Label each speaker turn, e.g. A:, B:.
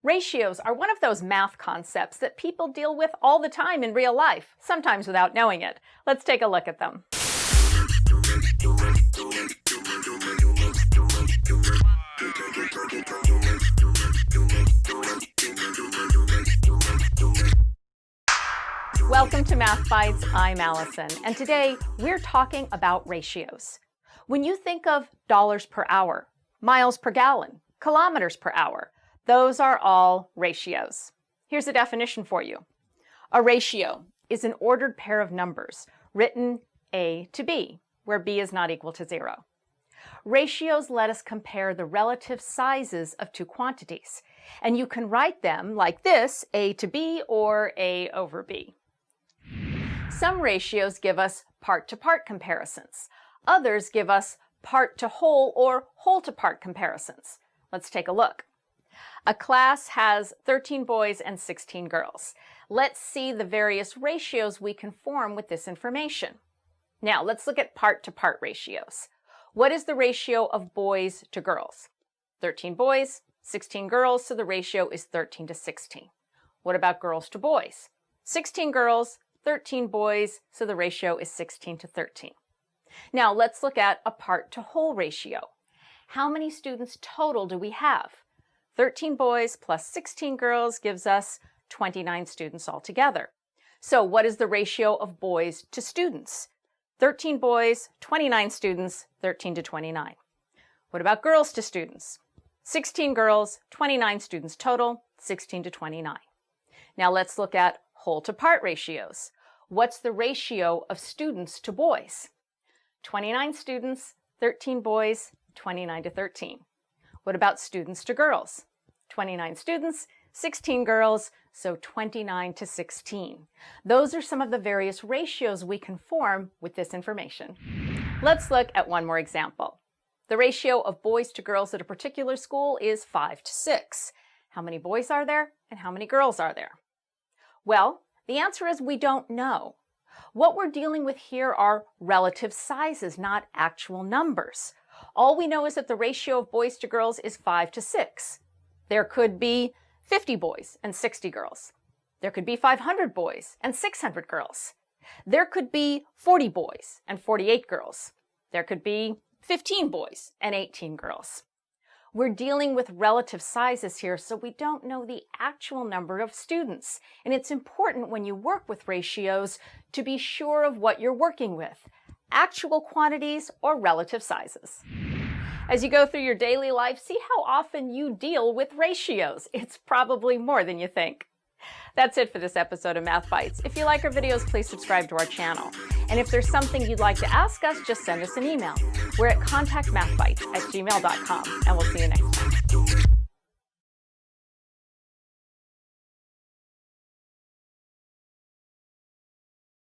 A: Ratios are one of those math concepts that people deal with all the time in real life, sometimes without knowing it. Let's take a look at them. Welcome to Math Bytes, I'm Allison, and today we're talking about ratios. When you think of dollars per hour, miles per gallon, kilometers per hour, those are all ratios. Here's a definition for you. A ratio is an ordered pair of numbers written A to B, where B is not equal to 0. Ratios let us compare the relative sizes of two quantities, and you can write them like this, A to B or A over B. Some ratios give us part-to-part comparisons. Others give us part-to-whole or whole-to-part comparisons. Let's take a look. A class has 13 boys and 16 girls. Let's see the various ratios we can form with this information. Now, let's look at part-to-part ratios. What is the ratio of boys to girls? 13 boys, 16 girls, so the ratio is 13 to 16. What about girls to boys? 16 girls, 13 boys, so the ratio is 16 to 13. Now, let's look at a part-to-whole ratio. How many students total do we have? 13 boys plus 16 girls gives us 29 students altogether. So what is the ratio of boys to students? 13 boys, 29 students, 13 to 29. What about girls to students? 16 girls, 29 students total, 16 to 29. Now let's look at whole to part ratios. What's the ratio of students to boys? 29 students, 13 boys, 29 to 13. What about students to girls? 29 students, 16 girls, so 29 to 16. Those are some of the various ratios we can form with this information. Let's look at one more example. The ratio of boys to girls at a particular school is 5 to 6. How many boys are there and how many girls are there? Well, the answer is we don't know. What we're dealing with here are relative sizes, not actual numbers. All we know is that the ratio of boys to girls is 5 to 6. There could be 50 boys and 60 girls. There could be 500 boys and 600 girls. There could be 40 boys and 48 girls. There could be 15 boys and 18 girls. We're dealing with relative sizes here, so we don't know the actual number of students. And it's important when you work with ratios to be sure of what you're working with, actual quantities or relative sizes. As you go through your daily life, see how often you deal with ratios. It's probably more than you think. That's it for this episode of Math Bytes. If you like our videos, please subscribe to our channel. And if there's something you'd like to ask us, just send us an email. We're at contactmathbytes@gmail.com, and we'll see you next time.